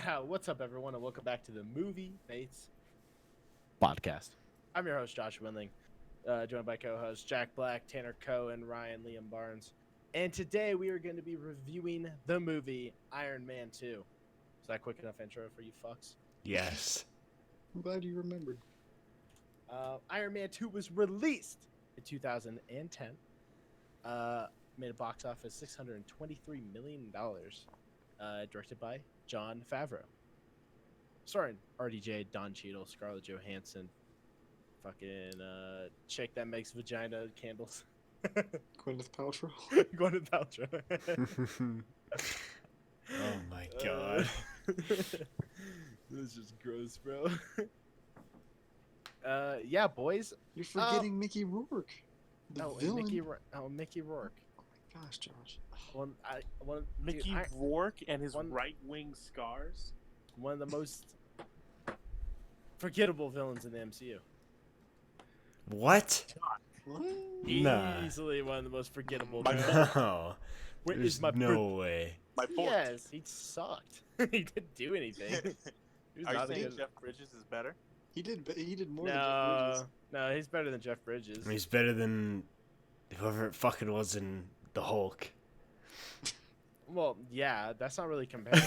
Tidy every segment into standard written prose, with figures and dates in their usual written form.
What's up, everyone, and welcome back to the Movie Mates podcast. I'm your host, Josh Winling, joined by co-hosts Jack Black, Tanner Coe, and Ryan Liam Barnes. And today we are going to be reviewing the movie Iron Man 2. Is that quick enough intro for you fucks? Yes. I'm glad you remembered. Iron Man 2 was released in 2010. Made a box office $623 million. Directed by Jon Favreau. Starring RDJ, Don Cheadle, Scarlett Johansson, fucking chick that makes vagina candles. Gwyneth Paltrow. Gwyneth Paltrow. Oh my god. This is just gross, bro. Yeah, boys. You're forgetting Mickey Rourke. The villain. Mickey Rourke. Oh my gosh, Josh. Mickey Rourke and his right-wing scars. One of the most forgettable villains in the MCU. What? What? Nah. Easily one of the most forgettable My villains. No. Where There's is my no way. My fourth. Yes, he sucked. He didn't do anything. He was Are you not a saying good... Jeff Bridges is better? He did more than Jeff Bridges. No, he's better than Jeff Bridges. He's better than whoever it fucking was in the Hulk. Well, yeah, that's not really comparing.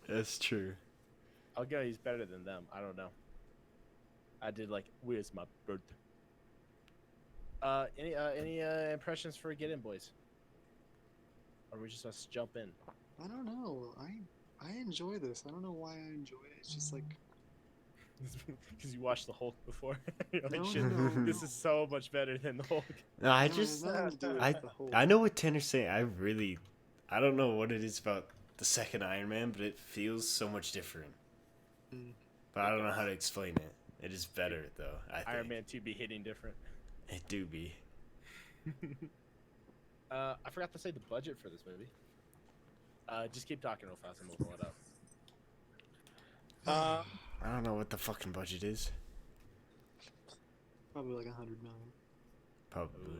That's true. I'll go. He's better than them. I don't know. I did like, where's my bird? Any impressions for Get In, boys? Or we just let's jump in. I don't know. I enjoy this. I don't know why I enjoy it. It's just like Because you watched the Hulk before. You're like, No, shit, no. this is so much better than the Hulk. No, I no, just nothing to do with I the whole. I know what Tanner's saying. I don't know what it is about the second Iron Man, but it feels so much different. Mm. But I don't know how to explain it. It is better though, I think. Iron Man 2 be hitting different. It do be. I forgot to say the budget for this movie. Just keep talking real fast and we'll pull it up. I don't know what the fucking budget is. Probably like 100 million. Probably.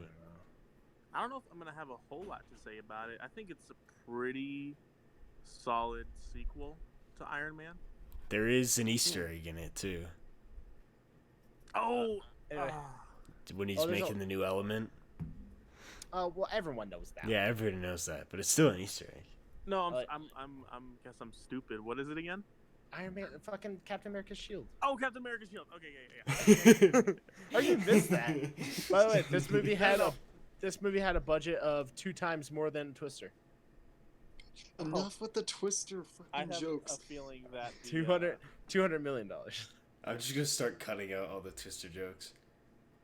I don't know if I'm gonna have a whole lot to say about it. I think it's a pretty solid sequel to Iron Man. There is an Easter egg in it too. Oh, Anyway. When he's Oh, there's making the new element. Well, everyone knows that. Yeah, everybody knows that, but it's still an Easter egg. no, Uh, guess I'm stupid. What is it again? Iron Man, fucking Captain America's shield. Oh, Captain America's shield. Okay, yeah. Oh, you missed that. By the way, this movie had a budget of 2 times more than Twister. Enough with the Twister I fucking have jokes. a feeling that the, 200 million dollars. I'm just gonna start cutting out all the Twister jokes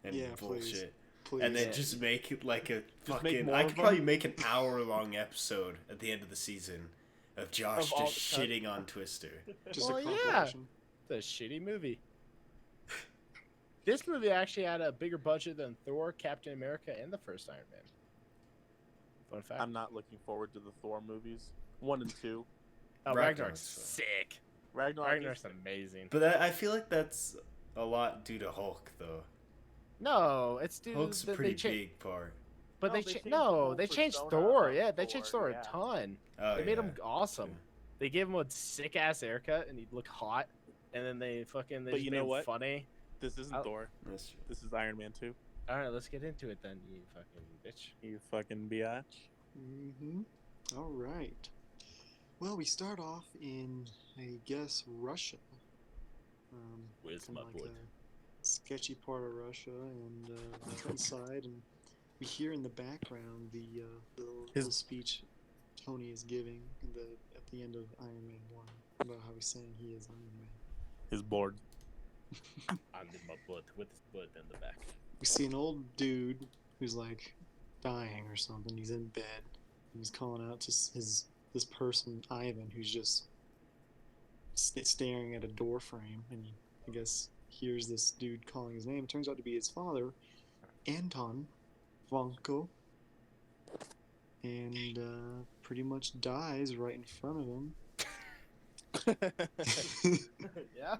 and Yeah, bullshit. Please. And then Yeah. just make it like a Just make fucking. more I of could them? probably make an hour-long episode at the end of the season of Josh Of all just the time. shitting on Twister. Just Well, a yeah. compilation. It's a shitty movie. This movie actually had a bigger budget than Thor, Captain America, and the first Iron Man. Fun fact. I'm not looking forward to the Thor movies 1 and 2. Oh, Ragnarok's Ragnarok's fun. sick. Ragnarok. Ragnarok's amazing. But I feel like that's a lot due to Hulk, though. No, it's due Hulk's a that pretty they big part. But No, they they changed the no, whole they changed persona Thor. of Yeah, they changed Thor, Thor yeah. a ton. Oh, They made yeah. him awesome. True. They gave him a sick ass haircut and he'd look hot. And then they But just you made know him what? funny. This isn't I'll- Thor. That's true. This is Iron Man 2. All right, let's get into it then, you fucking bitch. You fucking biatch. All right. Well, we start off in, I guess, Russia. Where's From my like boy? a sketchy part of Russia, and we go inside, and we hear in the background the little speech Tony is giving at the end of Iron Man 1 about how he's saying he is Iron Man. His board. I'm in my butt with his butt in the back. We see an old dude who's like dying or something. He's in bed, and he's calling out to this person Ivan, who's just staring at a door frame, and he, I guess, hears this dude calling his name. It turns out to be his father, Anton Vanko, and pretty much dies right in front of him. Yeah?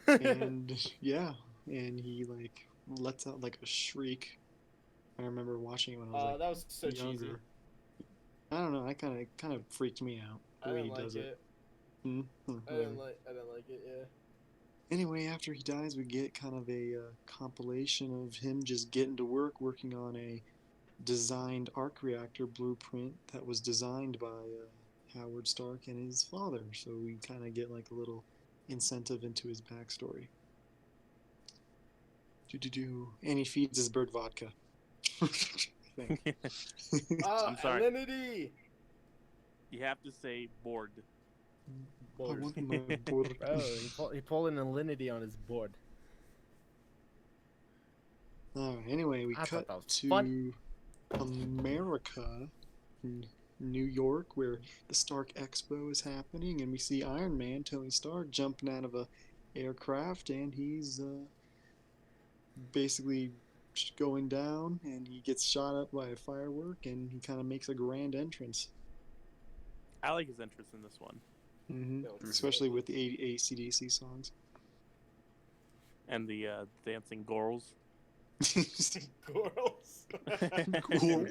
And yeah, and he like lets out like a shriek. I remember watching it when I was like that was so younger. cheesy. I don't know. I kind of freaked me out the I way didn't he like does it. I didn't like it. Yeah. Anyway, after he dies, we get kind of a compilation of him just getting to work, working on a designed arc reactor blueprint that was designed by Howard Stark and his father. So we kind of get like a little incentive into his backstory. And he feeds his bird vodka. I think. Oh, I'm sorry. Alinity! You have to say bored. I want my bird. Bro, he pulled an Alinity on his board. Anyway, we I thought cut that was to fun. America, in New York, where the Stark Expo is happening, and we see Iron Man, Tony Stark, jumping out of a aircraft, and he's basically going down, and he gets shot up by a firework, and he kind of makes a grand entrance. I like his entrance in this one. Especially with the AC/DC songs. And the dancing girls. Girls. Cool.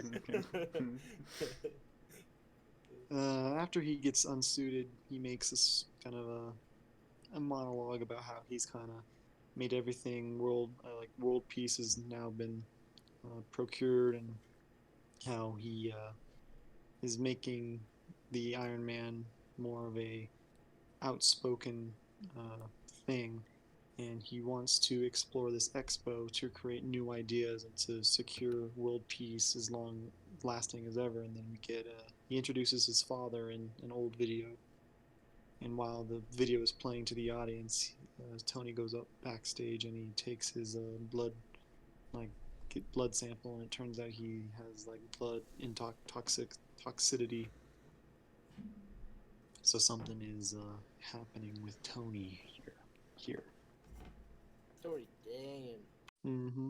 After he gets unsuited, he makes this kind of a monologue about how he's kind of made everything world peace has now been procured, and how he is making the Iron Man more of a outspoken thing, and he wants to explore this expo to create new ideas and to secure world peace as long lasting as ever. And then we get he introduces his father in an old video, and while the video is playing to the audience, Tony goes up backstage and he takes his blood sample, and it turns out he has like blood toxicity. So something is happening with Tony here. Tony, damn. Mm-hmm.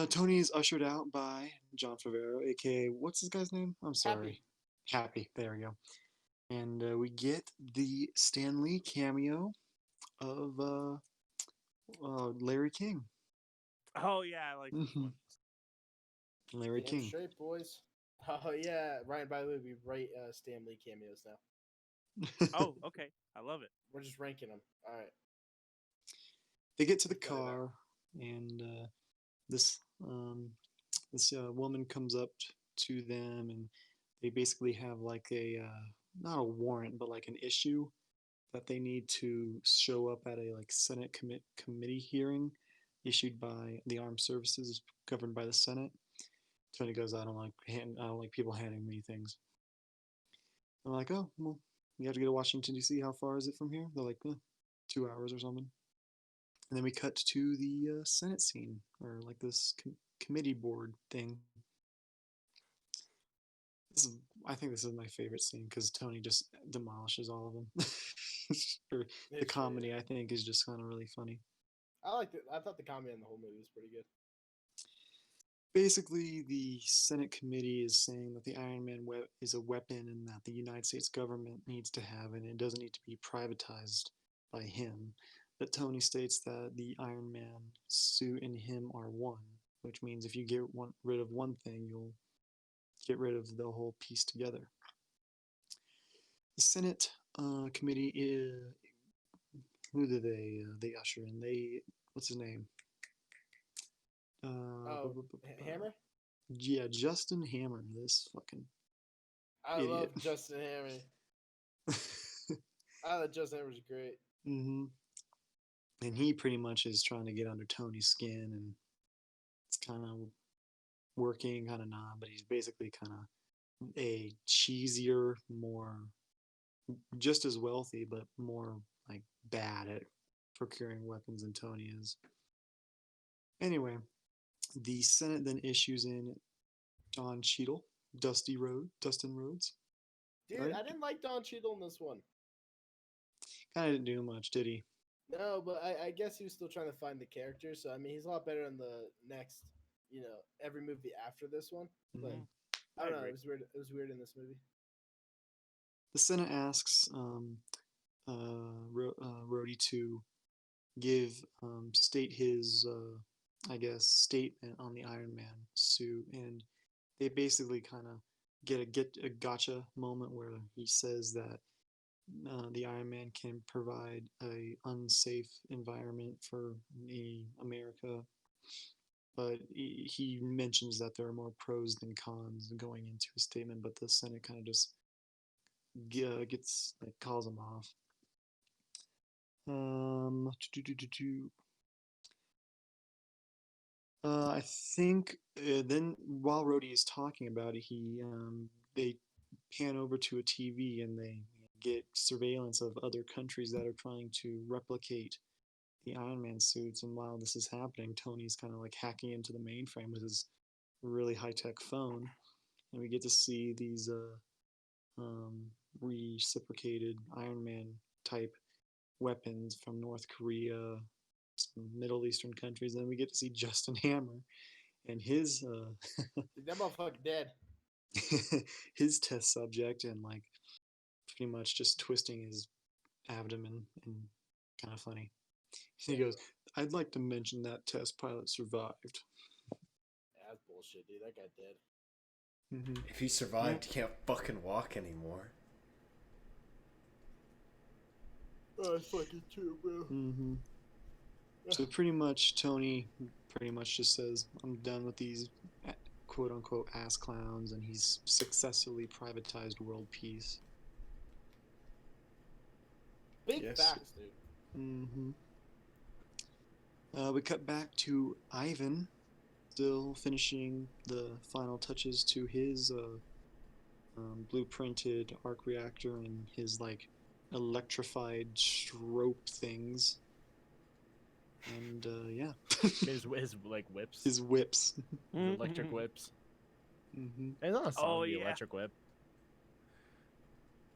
Tony is ushered out by Jon Favreau, aka what's this guy's name? I'm sorry. Happy. There we go. And we get the Stan Lee cameo of Larry King. Oh yeah, I like this one. Larry Damn King. straight, boys. Oh yeah, Ryan. By the way, we rate Stan Lee cameos now. Oh, okay. I love it. We're just ranking them. All right. They get to the Got it car, and this woman comes up to them, and they basically have like a not a warrant, but like an issue that they need to show up at a like Senate committee hearing issued by the Armed Services, governed by the Senate. Tony goes, I don't like people handing me things. I'm like, oh well, you have to go to Washington D.C. How far is it from here? They're like 2 hours or something. And then we cut to the Senate scene, or like this committee board thing. I think this is my favorite scene because Tony just demolishes all of them. The comedy, I think, is just kind of really funny. I liked it. I thought the comedy in the whole movie was pretty good. Basically, the Senate committee is saying that the Iron Man is a weapon, and that the United States government needs to have it, and it doesn't need to be privatized by him. But Tony states that the Iron Man suit and him are one, which means if you get rid of one thing, you'll get rid of the whole piece together. The Senate committee who do they usher in? What's his name? Hammer? Yeah, Justin Hammer. This fucking I idiot. love Justin Hammer. I thought Justin Hammer was great. Mm-hmm. And he pretty much is trying to get under Tony's skin, and it's kind of working, kind of not, but he's basically kind of a cheesier, more just as wealthy, but more like bad at procuring weapons than Tony is. Anyway, the Senate then issues in Don Cheadle, Dustin Rhodes. Dude, right? I didn't like Don Cheadle in this one. Kind of didn't do much, did he? No, but I guess he was still trying to find the character. So I mean, he's a lot better in the next, every movie after this one. But Mm-hmm. I don't know. agree. It was weird. It was weird in this movie. The Senate asks Rhodey to state his, statement on the Iron Man suit, and they basically kind of get a gotcha moment where he says that the Iron Man can provide a unsafe environment for America, but he mentions that there are more pros than cons going into his statement. But the Senate kind of just gets like calls him off. I think then while Rhodey is talking about it, they pan over to a TV and they get surveillance of other countries that are trying to replicate the Iron Man suits. And while this is happening, Tony's kind of like hacking into the mainframe with his really high tech phone, and we get to see these reciprocated Iron Man type weapons from North Korea, some Middle Eastern countries. And then we get to see Justin Hammer and his That motherfucker dead. his test subject, and like pretty much just twisting his abdomen, and kind of funny. He goes, "I'd like to mention that test pilot survived." Yeah, that's bullshit, dude. That guy dead. If he survived, he can't fucking walk anymore. Oh, that's fucking true, bro. So pretty much, Tony pretty much just says, "I'm done with these quote unquote ass clowns," and he's successfully privatized world peace. Big Yes. facts, dude. We cut back to Ivan, still finishing the final touches to his blueprinted arc reactor and his like electrified strobe things. And yeah, His like whips. his whips. His electric whips. Mm-hmm. It's not a song, Oh, the yeah. electric whip.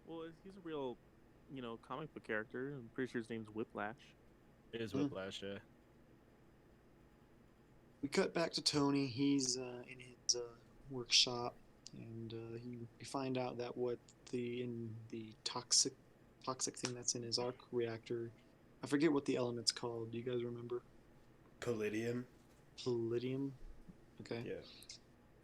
Well, he's a real, comic book character. I'm pretty sure his name's Whiplash. It is Whiplash, yeah. We cut back to Tony. He's in his workshop, and we find out that in the toxic thing that's in his arc reactor. I forget what the element's called. Do you guys remember? Palladium. Palladium. Okay. Yeah.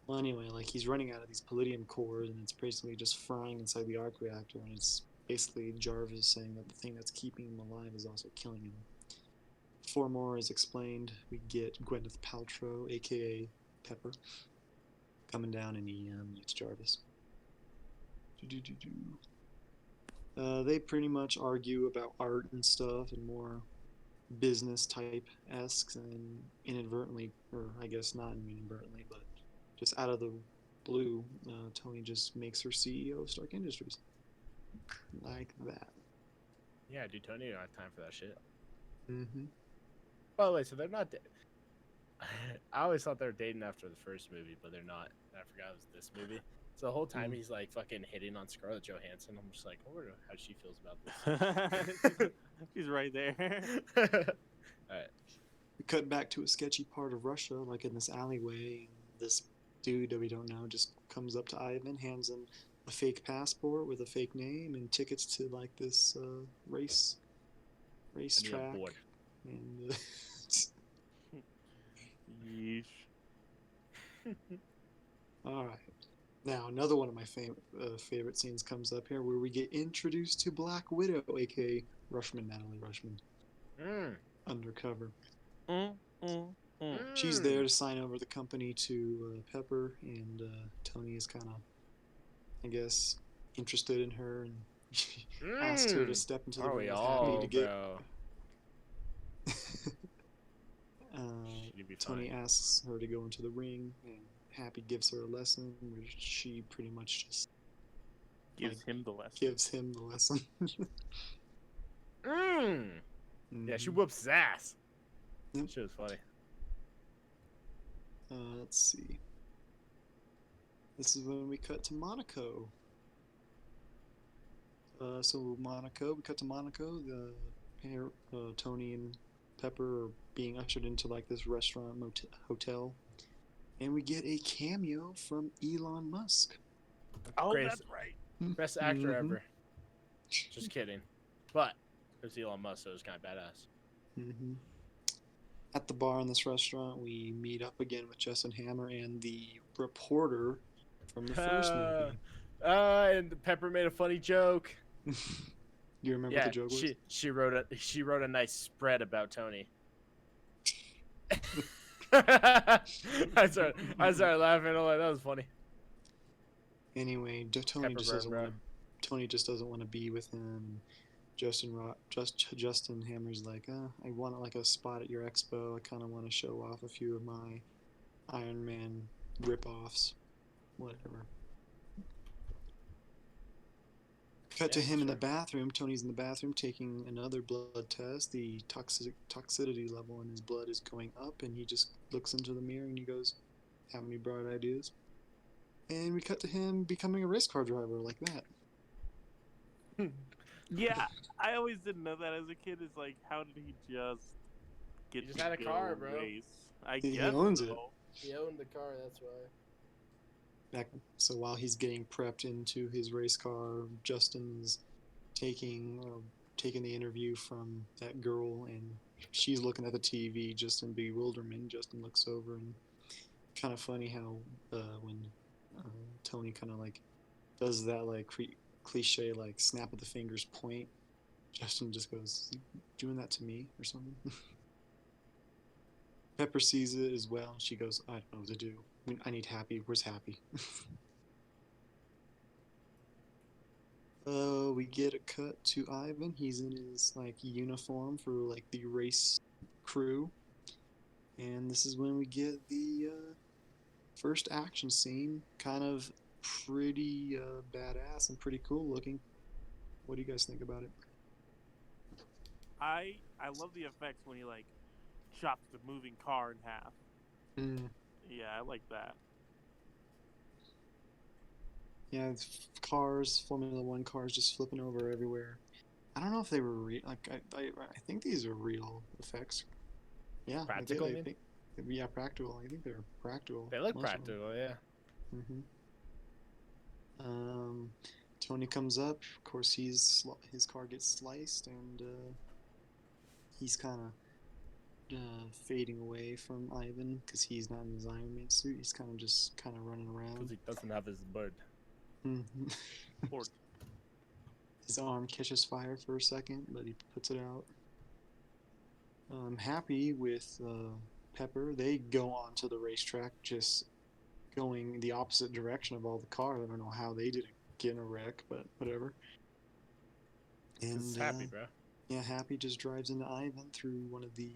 Well, anyway, like he's running out of these palladium cores, and it's basically just frying inside the arc reactor, and it's basically Jarvis saying that the thing that's keeping him alive is also killing him. Before more is explained, we get Gwyneth Paltrow, aka Pepper, coming down, and he meets Jarvis. They pretty much argue about art and stuff, and more business type esque, and inadvertently, or I guess not inadvertently, but just out of the blue, Tony just makes her CEO of Stark Industries. Like that. Yeah, dude, Tony don't have time for that shit. Mm-hmm. By the way, so they're not. I always thought they were dating after the first movie, but they're not. I forgot it was this movie. So the whole time he's like fucking hitting on Scarlett Johansson. I'm just like, I wonder how she feels about this. She's right there. Alright. We cut back to a sketchy part of Russia, like in this alleyway. This dude that we don't know just comes up to Ivan, hands him a fake passport with a fake name and tickets to like this race track. And Yeesh. all right. Now another one of my favorite scenes comes up here, where we get introduced to Black Widow, aka Natalie Rushman, undercover. She's there to sign over the company to Pepper, and Tony is kind of, I guess, interested in her, and asked her to step into the ring. Happy to get. Tony asks her to go into the ring, and Happy gives her a lesson, where she pretty much just Gives him the lesson. Yeah, she whoops his ass. Yep. Shit was funny. Let's see. This is when we cut to Monaco. We cut to Monaco. The pair, Tony and Pepper, are being ushered into like this restaurant hotel, and we get a cameo from Elon Musk. Oh, Greatest- that's right. Best actor ever. Just kidding. But it's Elon Musk, so it's kind of badass. At the bar in this restaurant, we meet up again with Justin Hammer and the reporter from the first movie. And Pepper made a funny joke. You remember what Yeah, the joke was? she wrote a nice spread about Tony. I started laughing. I'm like, that was funny. Anyway, Tony Pepper just burn, doesn't bro. want to. Tony just doesn't want to be with him. Justin Hammer's like, I want like a spot at your expo. I kind of want to show off a few of my Iron Man rip-offs. Whatever. Cut to Yeah, him in the sure. bathroom. Tony's in the bathroom taking another blood test. The toxicity level in his blood is going up, and he just looks into the mirror and he goes, "Have any bright ideas?" And we cut to him becoming a race car driver like that. Yeah, I always didn't know that as a kid. It's like, how did he just get He just to had a go car, bro. race? I He guess owns so. it. He owned the car, that's why. So while he's getting prepped into his race car, Justin's taking the interview from that girl, and she's looking at the TV just in bewilderment. Justin looks over, and kind of funny how when Tony kind of like does that like cliche like snap of the fingers point, Justin just goes, "You doing that to me or something?" Pepper sees it as well, and she goes, "I don't know what to do. I need Happy. Where's Happy?" We get a cut to Ivan. He's in his like uniform for like the race crew, and this is when we get the first action scene. Kind of pretty badass and pretty cool looking. What do you guys think about it? I love the effects when he like chops the moving car in half. Yeah, I like that. Yeah, it's cars, Formula One cars, just flipping over everywhere. I don't know if they were real. Like I think these are real effects. Yeah, Practical, I think, yeah, practical. I think they're practical. They look most of them. practical, yeah. Tony comes up. Of course, his car gets sliced, and he's kind of fading away from Ivan because he's not in his Iron Man suit. He's kind of running Because around. he doesn't have his bird. Poor His arm catches fire for a second, but he puts it out. I'm happy with Pepper. They go on to the racetrack, just going the opposite direction of all the cars. I don't know how they didn't get in a wreck, but whatever. And It's Happy, bro. yeah, Happy just drives into Ivan through one of the,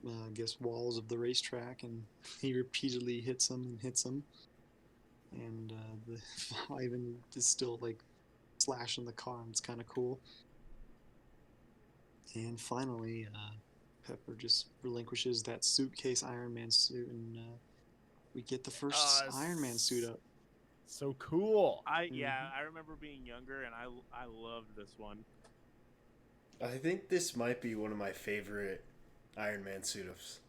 I guess, walls of the racetrack, and he repeatedly hits him and hits him. And Ivan is still like slashing the car, and it's kind of cool. And finally, Pepper just relinquishes that suitcase Iron Man suit, and we get the first Iron Man suit up. So cool. I remember being younger and I loved this one. I think this might be one of my favorite Iron Man suit-ups.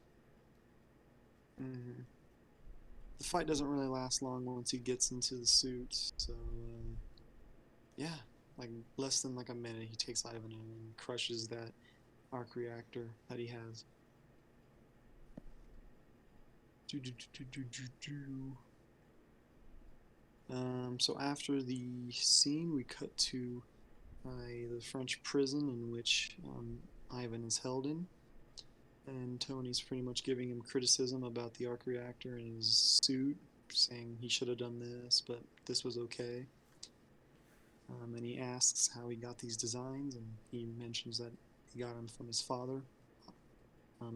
The fight doesn't really last long once he gets into the suit, so yeah, like less than like a minute, he takes Ivan in and crushes that arc reactor that he has. So after the scene, we cut to the French prison in which Ivan is held in, and Tony's pretty much giving him criticism about the arc reactor and his suit, saying he should have done this, but this was okay. And he asks how he got these designs, and he mentions that he got them from his father,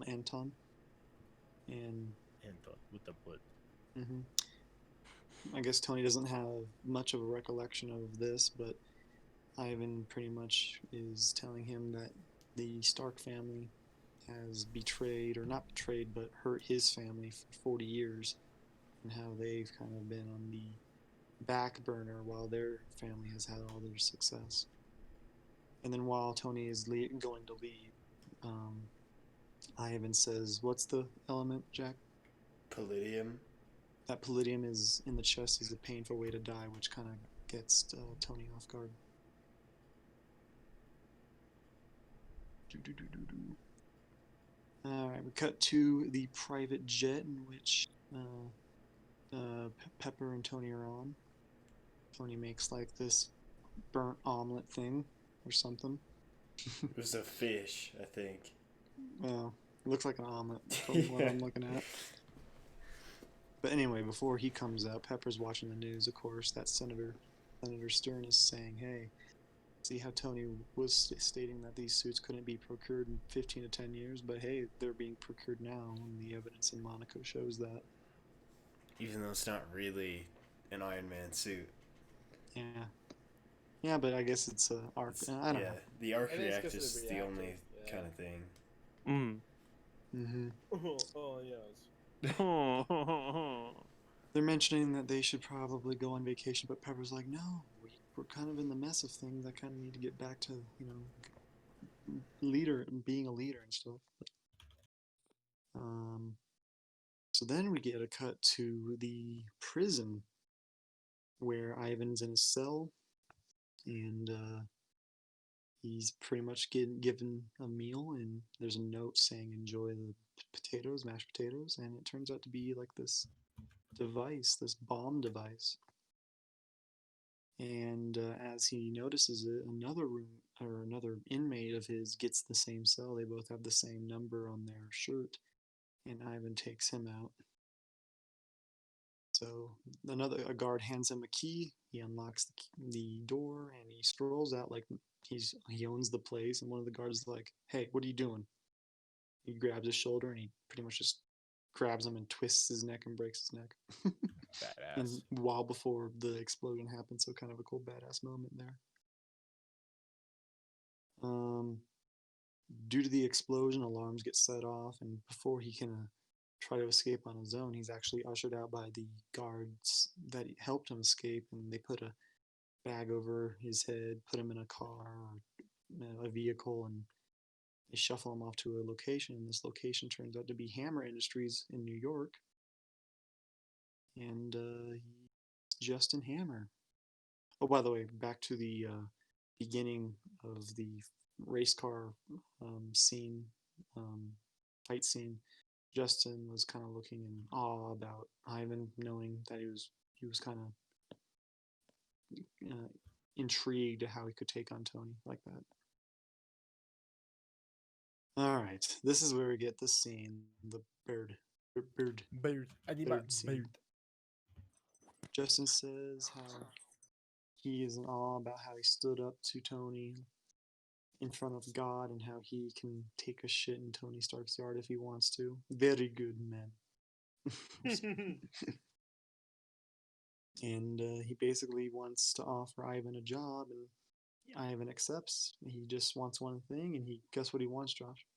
Anton. And with the blood. I guess Tony doesn't have much of a recollection of this, but Ivan pretty much is telling him that the Stark family has betrayed, or not betrayed, but hurt his family for 40 years, and how they've kind of been on the back burner while their family has had all their success. And then while Tony is going to leave, Ivan says, "What's the element, Jack?" Palladium. That palladium is in the chest is a painful way to die, which kind of gets Tony off guard. Alright, we cut to the private jet in which Pepper and Tony are on. Tony makes like this burnt omelet thing or something. It was a fish, I think. Well, it looks like an omelet from what Yeah. I'm looking at. But anyway, before he comes out, Pepper's watching the news, of course. That Senator Stern is saying, hey, see how Tony was stating that these suits couldn't be procured in 15 to 10 years, but hey, they're being procured now, and the evidence in Monaco shows that. Even though it's not really an Iron Man suit. Yeah. Yeah, but I guess it's a arc. I don't know. The arc I think it's 'cause reactor of is the the reactor, only yeah. kind of thing. Mm. Mm-hmm. Oh yes. They're mentioning that they should probably go on vacation, but Pepper's like, no, we're kind of in the mess of things. I kind of need to get back to, being a leader and stuff. So then we get a cut to the prison where Ivan's in his cell, and he's pretty much getting given a meal, and there's a note saying enjoy the potatoes, mashed potatoes, and it turns out to be like this device, this bomb device. And as he notices it, another inmate of his gets the same cell. They both have the same number on their shirt, and Ivan takes him out. So a guard hands him a key. He unlocks the door, and he strolls out like he owns the place. And one of the guards is like, "Hey, what are you doing?" He grabs his shoulder, and he pretty much just grabs him and twists his neck and breaks his neck. Badass. And while before the explosion happens, so kind of a cool badass moment there. Due to the explosion, alarms get set off, and before he can try to escape on his own, he's actually ushered out by the guards that helped him escape, and they put a bag over his head, put him in a car or a vehicle, and they shuffle him off to a location. And this location turns out to be Hammer Industries in New York, and he's Justin Hammer. Oh, by the way, back to the beginning of the race car scene, fight scene. Justin was kind of looking in awe about Ivan, knowing that he was kind of intrigued at how he could take on Tony like that. All right, this is where we get the scene, the bird. I need my scene. bird. Justin says how he is in awe about how he stood up to Tony in front of God and how he can take a shit in Tony Stark's yard if he wants to. Very good, man. And he basically wants to offer Ivan a job, and Ivan accepts. He just wants one thing, and guess what he wants, Josh?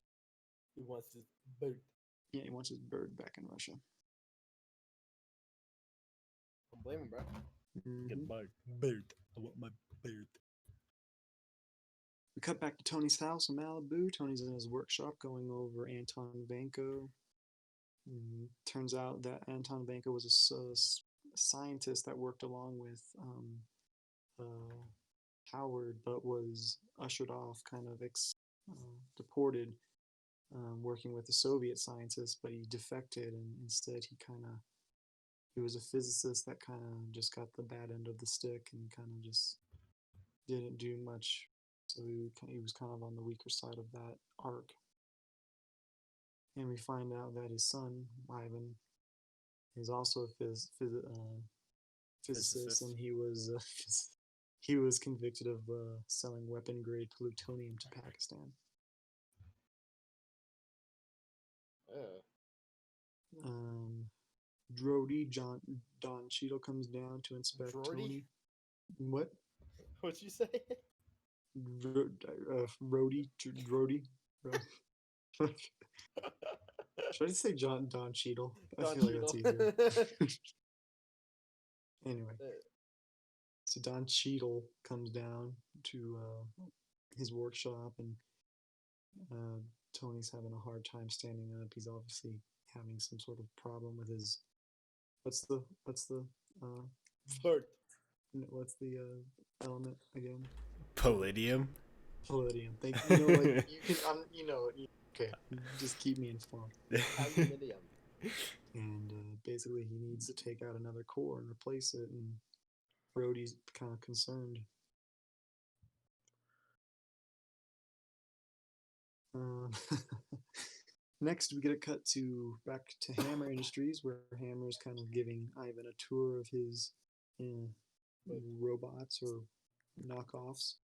He wants his bird. Yeah, he wants his bird back in Russia. Don't blame him, bro. Mm-hmm. Get my bird. I want my bird. We cut back to Tony's house in Malibu. Tony's in his workshop going over Anton Vanko. Turns out that Anton Vanko was a scientist that worked along with Howard, but was ushered off, kind of deported, working with the Soviet scientists, but he defected, and instead he was a physicist that kind of just got the bad end of the stick and kind of just didn't do much. So he was kind of on the weaker side of that arc. And we find out that his son, Ivan, is also a physicist, and he was convicted of selling weapon-grade plutonium to Pakistan. Don Cheadle comes down to inspect Tony. What? What'd you say? Drody. Should I just say Don Cheadle? I feel like that's easier. Anyway, so Don Cheadle comes down to his workshop, and Tony's having a hard time standing up. He's obviously having some sort of problem with his what's the bird. What's the element again? Palladium. Thank you. You know, like you can, okay. Just keep me informed. Aluminium. And basically, he needs to take out another core and replace it. And Rhodey's kind of concerned. Next, we get a cut back to Hammer Industries, where Hammer is kind of giving Ivan a tour of his robots or knockoffs,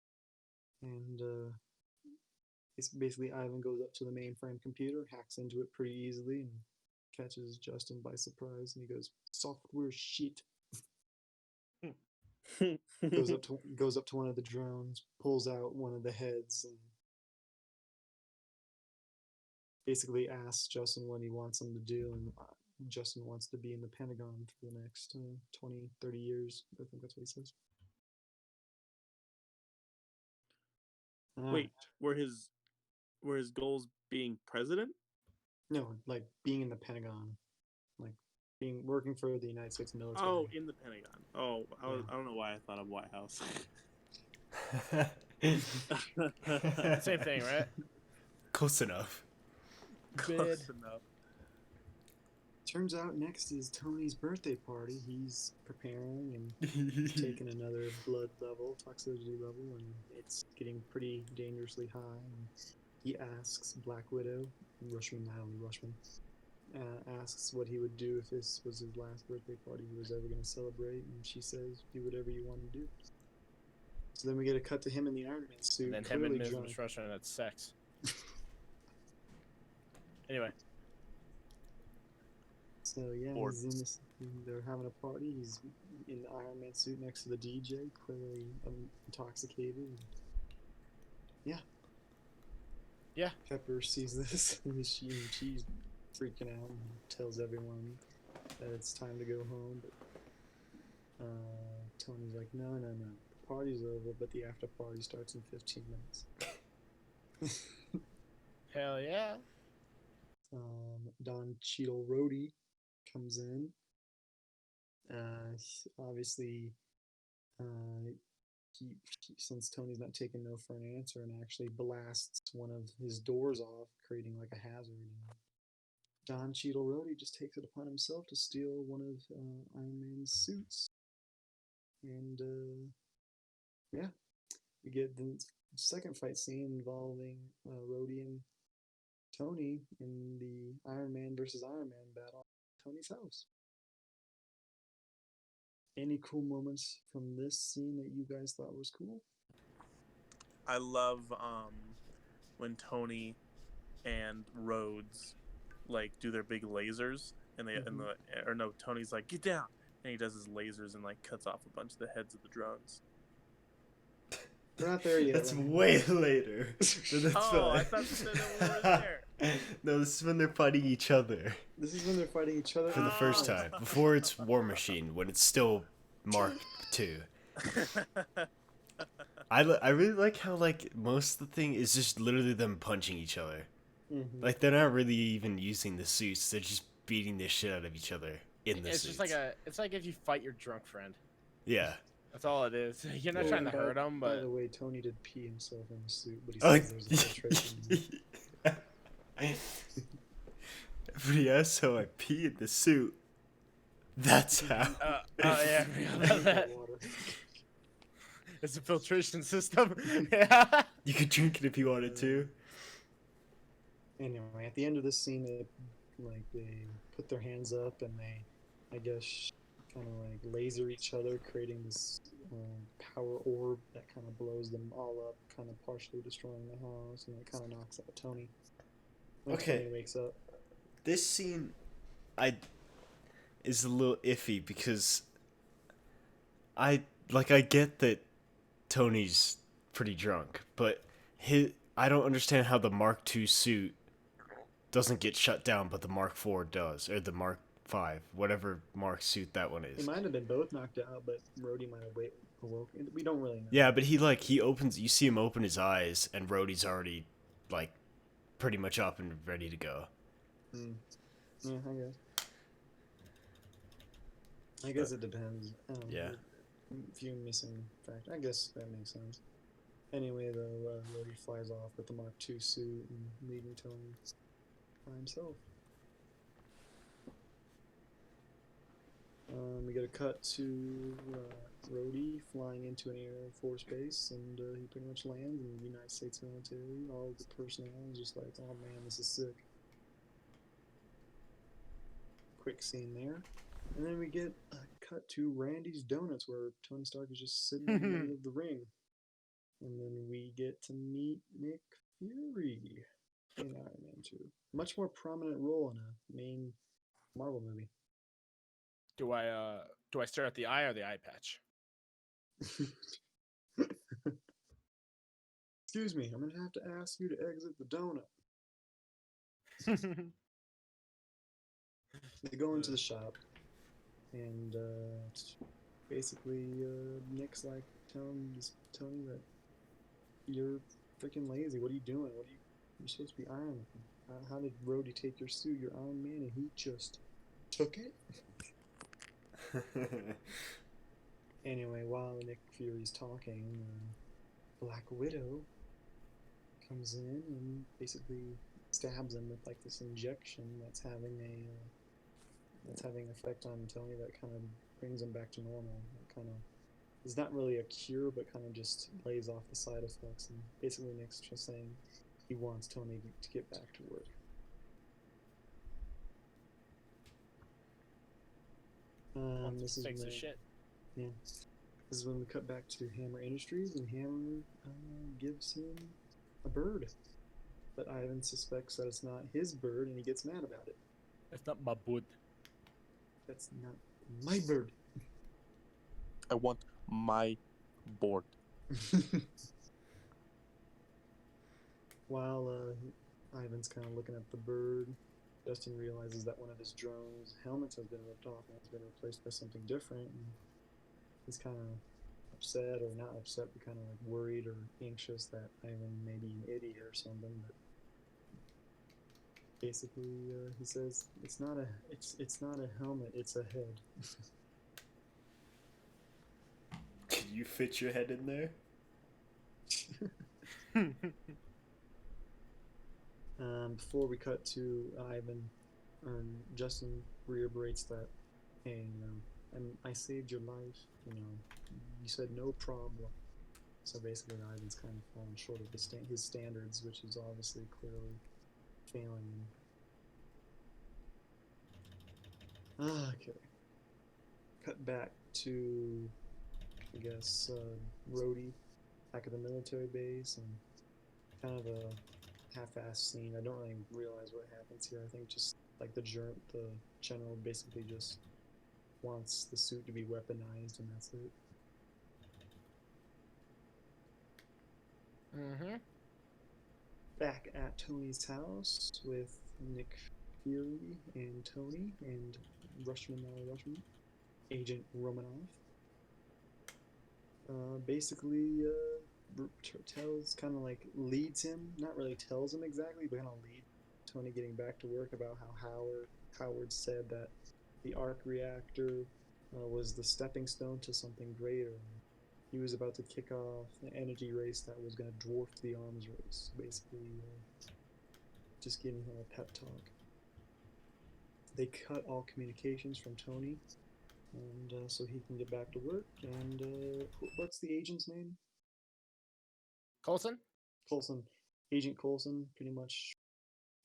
and it's basically Ivan goes up to the mainframe computer, hacks into it pretty easily, and catches Justin by surprise, and he goes, "Software shit." goes up to one of the drones, pulls out one of the heads, and basically asks Justin what he wants him to do, and Justin wants to be in the Pentagon for the next 20, 30 years. I think that's what he says. Wait, were his goals being president? No, like being in the Pentagon, like working for the United States military. Oh, in the Pentagon. Oh, I don't know why I thought of White House. Same thing, right? Close enough. Close enough. Turns out next is Tony's birthday party. He's preparing and taking another blood level, toxicity level, and it's getting pretty dangerously high. And he asks Black Widow, Natalie Rushman, asks what he would do if this was his last birthday party he was ever going to celebrate, and she says, "Do whatever you want to do." So then we get a cut to him in the Iron Man suit. And then him and Ms. Rushman had sex. Anyway. So yeah, they're having a party. He's in the Iron Man suit next to the DJ, clearly intoxicated. Yeah. Yeah. Pepper sees this, and she's freaking out and tells everyone that it's time to go home. But Tony's like, no. The party's over, but the after party starts in 15 minutes. Hell yeah. Don Cheadle Rhodey comes in. Obviously, he, since Tony's not taking no for an answer, and actually blasts one of his doors off, creating like a hazard. And Don Cheadle Rhodey just takes it upon himself to steal one of Iron Man's suits. And yeah, we get the second fight scene involving Rhodey and Tony in the Iron Man versus Iron Man battle at Tony's house. Any cool moments from this scene that you guys thought was cool? I love when Tony and Rhodes like do their big lasers, and they Tony's like, "Get down," and he does his lasers and like cuts off a bunch of the heads of the drones. We're not there yet. That's way later. I thought you said that we were there. No, this is when they're fighting each other. This is when they're fighting each other For the first time. Before it's War Machine, when it's still Mark II. I really like how like most of the thing is just literally them punching each other. Mm-hmm. Like they're not really even using the suits. They're just beating the shit out of each other in the suits. It's just it's like if you fight your drunk friend. Yeah. That's all it is. You're not trying to hurt him, but... By the way, Tony did pee himself in the suit, but he says there's a filtration. But yeah, so I pee in the suit. That's how. Yeah, I forgot about that. It's a filtration system. Yeah. You could drink it if you wanted to. Anyway, at the end of this scene, they put their hands up and they, I guess, kind of like laser each other, creating this power orb that kind of blows them all up, kind of partially destroying the house, and it kind of knocks out Tony. Okay. Tony wakes up. This scene, is a little iffy because I get that Tony's pretty drunk, but I don't understand how the Mark II suit doesn't get shut down, but the Mark IV does, or the Mark V, whatever Mark suit that one is. It might have been both knocked out, but Rhodey might have awoken. We don't really know. Yeah, but he opens. You see him open his eyes, and Rhodey's already like pretty much up and ready to go. Yeah, I guess it depends. Yeah. A few missing facts. I guess that makes sense. Anyway, though, Rhodey flies off with the Mark II suit and leaving Tony by himself. We get a cut to Rhodey flying into an Air Force base, and he pretty much lands in the United States military. All of the personnel is just like, oh man, this is sick. Quick scene there. And then we get a cut to Randy's Donuts, where Tony Stark is just sitting in the middle of the ring. And then we get to meet Nick Fury in Iron Man 2. Much more prominent role in a main Marvel movie. Do I stare at the eye or the eye patch? Excuse me, I'm gonna have to ask you to exit the donut. They go into the shop, and basically Nick's like telling Tony that you're freaking lazy. What are you doing? You're supposed to be Iron Man. How did Rhodey take your suit? You're Iron Man, and he just took it. Anyway, while Nick Fury's talking, Black Widow comes in and basically stabs him with like this injection that's having effect on Tony that kind of brings him back to normal. It kind of is not really a cure, but kind of just lays off the side effects. And basically, Nick's just saying he wants Tony to get back to work. This is Thanks when, for shit. yeah. This is when we cut back to Hammer Industries, and Hammer gives him a bird. But Ivan suspects that it's not his bird, and he gets mad about it. It's not my bud. That's not my bird. I want my board. While Ivan's kind of looking at the bird, Justin realizes that one of his drone's helmets has been ripped off and has been replaced by something different. And he's kind of upset, or not upset, but kind of like worried or anxious that Ivan may be an idiot or something. But basically, he says it's not a helmet, it's a head. Can you fit your head in there? Before we cut to Ivan, Justin reiterates that, hey, I saved your life. You said no problem. So basically, Ivan's kind of falling short of his standards, which is obviously clearly failing him. Okay. Cut back to, I guess, Rhodey back at the military base, and kind of a half-assed scene. I don't really realize what happens here. I think just like the general basically just wants the suit to be weaponized, and that's it. Mm-hmm. Back at Tony's house with Nick Fury and Tony and Rushman Agent Romanov. Basically, kind of like leads him, not really tells him exactly, but kind of leads Tony getting back to work about how Howard said that the arc reactor was the stepping stone to something greater. He was about to kick off an energy race that was going to dwarf the arms race. Basically, just giving him a pep talk. They cut all communications from Tony, and so he can get back to work. And what's the agent's name? Coulson? Coulson. Agent Coulson pretty much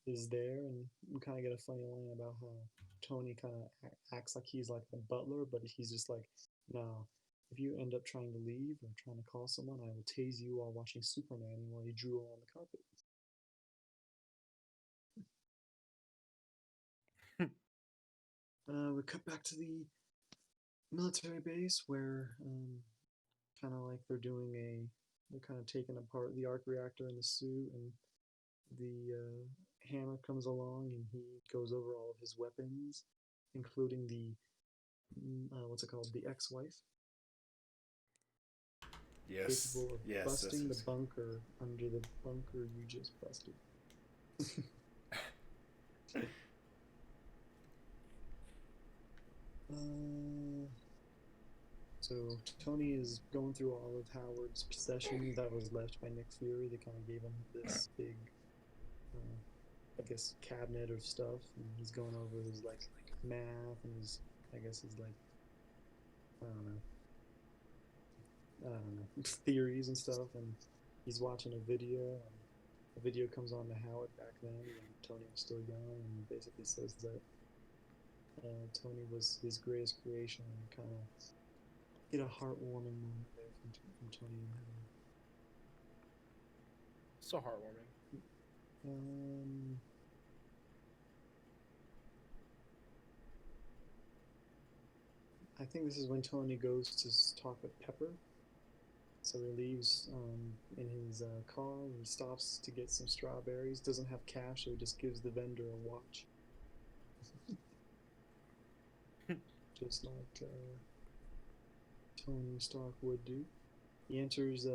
is there, and we kind of get a funny line about how Tony kind of acts like he's like the butler, but he's just like, no, if you end up trying to leave or trying to call someone, I will tase you while watching Superman while you drool on the carpet. We cut back to the military base where kind of like they're kind of taking apart the arc reactor in the suit, and the Hammer comes along and he goes over all of his weapons, including the what's it called, the ex-wife. Yes. Capable of Yes. busting the bunker under the bunker you just busted. So Tony is going through all of Howard's possessions that was left by Nick Fury. They kind of gave him this big, I guess, cabinet of stuff, and he's going over his like math and his like I don't know, theories and stuff, and he's watching a video, and a video comes on to Howard back then when Tony was still young, and basically says that Tony was his greatest creation, and kind of get a heartwarming moment there from Tony and Howard. So heartwarming. I think this is when Tony goes to talk with Pepper. So he leaves in his car, and he stops to get some strawberries. Doesn't have cash, so he just gives the vendor a watch. Just like Tony Stark would do. He enters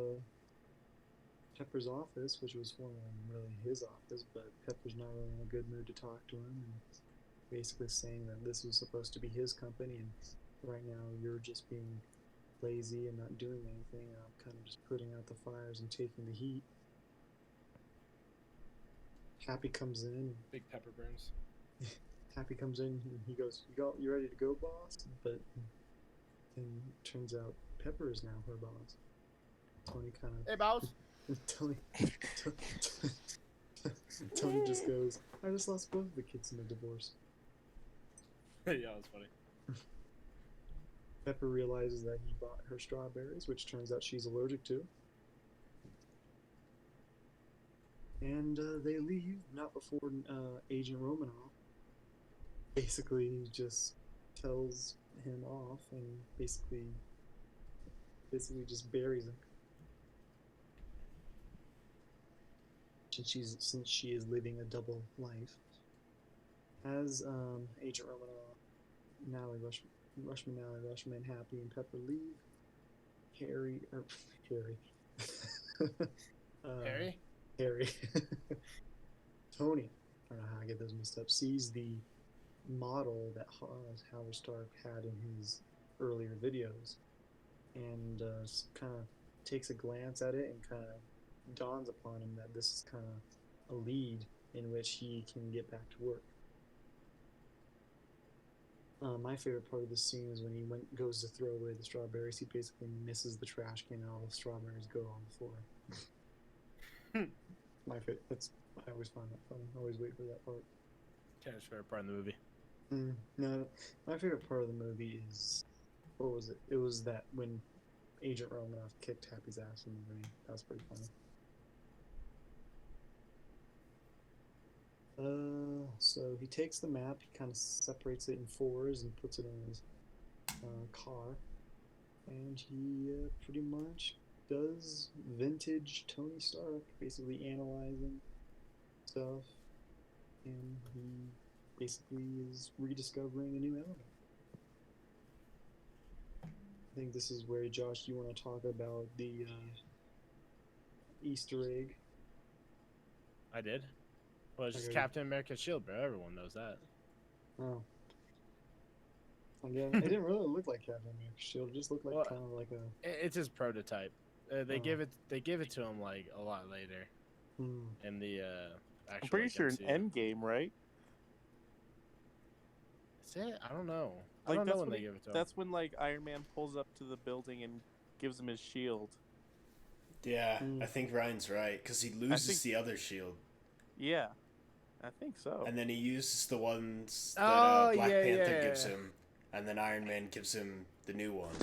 Pepper's office, which was formerly really his office, but Pepper's not really in a good mood to talk to him, and basically saying that this was supposed to be his company, and right now you're just being lazy and not doing anything, and I'm kind of just putting out the fires and taking the heat. Happy comes in. Big pepper burns. Happy comes in and he goes, "You ready to go, boss?" But then turns out Pepper is now her boss. Tony kind of. Hey, boss. Tony just goes, "I just lost both of the kids in a divorce." Yeah, that's funny. Pepper realizes that he bought her strawberries, which turns out she's allergic to. And they leave, not before Agent Romanoff basically just tells him off and basically just buries him. Since she is living a double life. As Agent Romanoff, Natalie Rushman, Happy, and Pepper leave, Harry. Tony, I don't know how I get those mixed up, sees the model that Howard Stark had in his earlier videos, and kind of takes a glance at it and kind of dawns upon him that this is kind of a lead in which he can get back to work. My favorite part of this scene is when he goes to throw away the strawberries. He basically misses the trash can and all the strawberries go on the floor. My favorite. I always find that funny. I always wait for that part. Tanner's favorite part of the movie. No, my favorite part of the movie is, what was it? It was that when Agent Romanoff kicked Happy's ass in the ring. That was pretty funny. So he takes the map, he kind of separates it in fours and puts it in his car, and he pretty much does vintage Tony Stark, basically analyzing stuff, and he basically is rediscovering a new element. I think this is where, Josh, you want to talk about the Easter egg. I did. Well, it's just Okay. Captain America's shield, bro. Everyone knows that. Oh. Again, it didn't really look like Captain America's shield. It just looked like kind of like a. It's his prototype. They give it to him like a lot later in the actual. I'm pretty sure in MCU. Endgame, right? Is it? I don't know. I Like don't know that's when when they give it to him. that's when like Iron Man pulls up to the building and gives him his shield. Yeah, I think Ryan's right, because he loses the other shield. Yeah, I think so. And then he uses the ones that Black Panther gives him, and then Iron Man gives him the new one.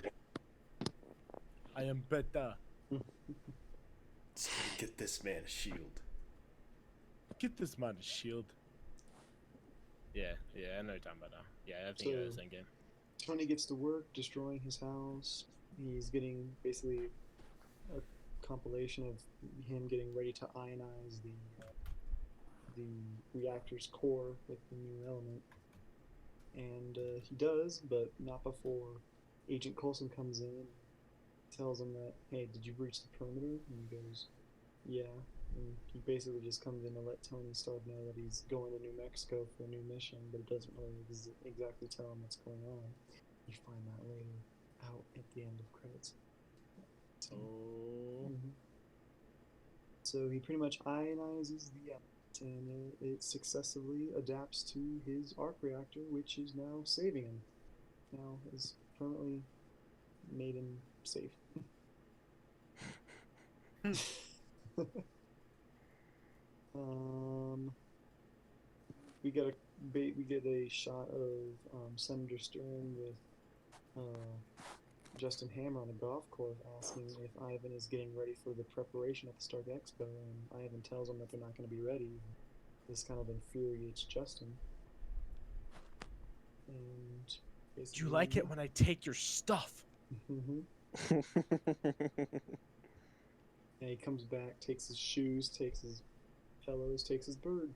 I am better. So get this man a shield. Get this man a shield. Yeah, I know what you're talking about now. Yeah, I think it was Endgame. Tony gets to work, destroying his house. He's getting basically a compilation of him getting ready to ionize the reactor's core with the new element. And he does, but not before Agent Coulson comes in and tells him that, "Hey, did you breach the perimeter?" And he goes, "Yeah." And he basically just comes in to let Tony Stark know that he's going to New Mexico for a new mission, but it doesn't really exactly tell him what's going on. You find that later out at the end of credits. So he pretty much ionizes the element, and it successfully adapts to his arc reactor, which is now saving him. Now is permanently made him safe. We get a shot of Senator Stern with Justin Hammer on a golf course asking if Ivan is getting ready for the preparation at the Stark Expo, and Ivan tells him that they're not going to be ready. This kind of infuriates Justin. And Do you like it when I take your stuff? Mm-hmm. And he comes back, takes his shoes, takes his pillows, takes his bird.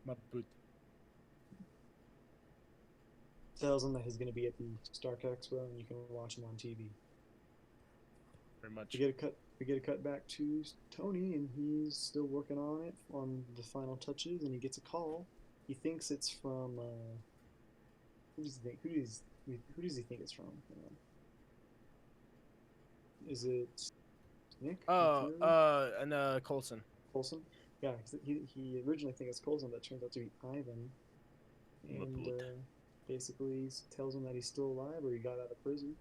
My boot. Tells him that he's going to be at the Stark Expo and you can watch him on TV. Very much. We get a cut back to Tony, and he's still working on it, on the final touches, and he gets a call. He thinks it's from who does he think it's from? Is it Nick? And Coulson. Coulson? Yeah, he originally thinks it's Coulson, but it turns out to be Ivan. And basically tells him that he's still alive, or he got out of prison.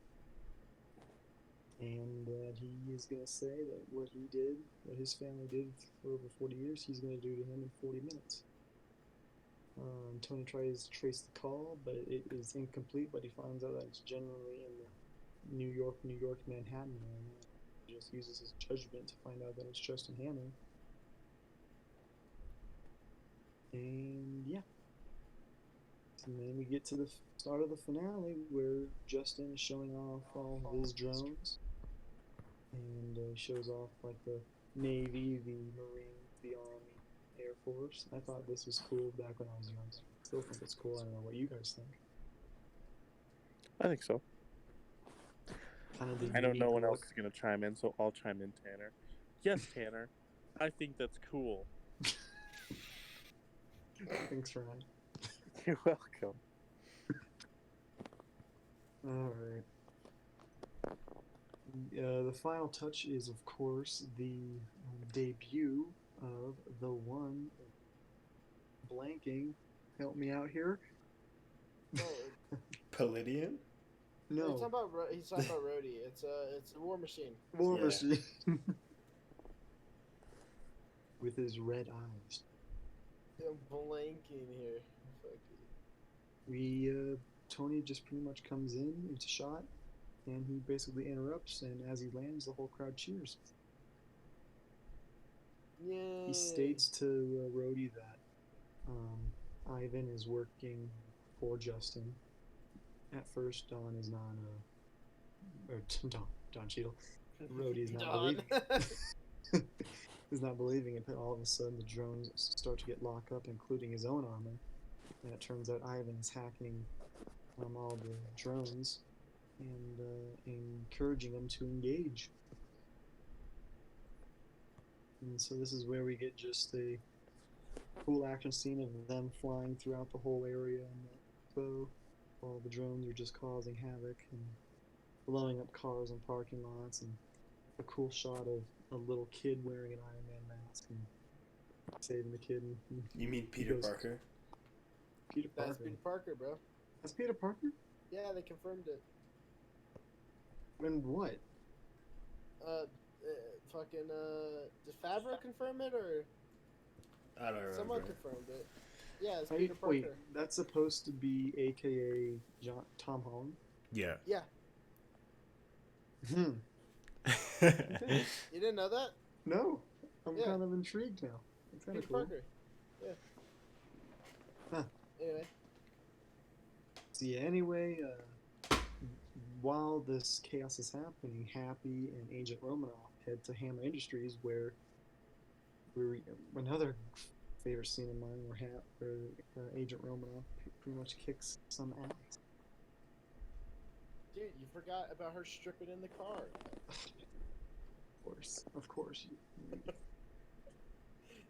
And that he is going to say that what he did, what his family did for over 40 years, he's going to do to him in 40 minutes. Tony tries to trace the call, but it is incomplete, but he finds out that it's generally in the New York, Manhattan area. He just uses his judgment to find out that it's Justin Hammer. And yeah. And then we get to the start of the finale where Justin is showing off all of his drones. And shows off like the Navy, the Marines, the Army, Air Force. I thought this was cool back when I was young. I still think it's cool. I don't know what you guys think. I think so. Kind of I know no one else is going to chime in, so I'll chime in, Tanner. Yes, Tanner. I think that's cool. Thanks, Ryan. You're welcome. Alright. The final touch is, of course, the debut of the one blanking. Help me out here. Palladium? No. He's talking about Rhodey. It's a War Machine. War Yeah. Machine. With his red eyes. I'm blanking here. Tony just pretty much comes into shot, and he basically interrupts, and as he lands, the whole crowd cheers. Yay. He states to Rhodey that Ivan is working for Justin. At first, Don is not Don Cheadle. Rhodey's not believing. He's not believing it, but all of a sudden the drones start to get locked up, including his own armor. And it turns out Ivan is hacking all the drones and encouraging them to engage. And so this is where we get just a cool action scene of them flying throughout the whole area, and all the drones are just causing havoc and blowing up cars and parking lots, and a cool shot of a little kid wearing an Iron Man mask and saving the kid. And You mean Peter Parker? Peter Parker. That's Peter Parker, bro. That's Peter Parker? Yeah, they confirmed it. When what? Did Favreau confirm it, or I don't remember. someone confirmed it? Yeah, it's Peter Parker. Wait, that's supposed to be AKA Tom Holland? Yeah. Yeah. Hmm. You didn't know that? No. I'm Yeah. kind of intrigued now. It's kind Peter of cool. Parker. Yeah. Huh. Anyway. So yeah, anyway, while this chaos is happening, Happy and Agent Romanoff head to Hammer Industries, where another favorite scene of mine, where Agent Romanoff pretty much kicks some ass. Dude, you forgot about her stripping in the car. Of course.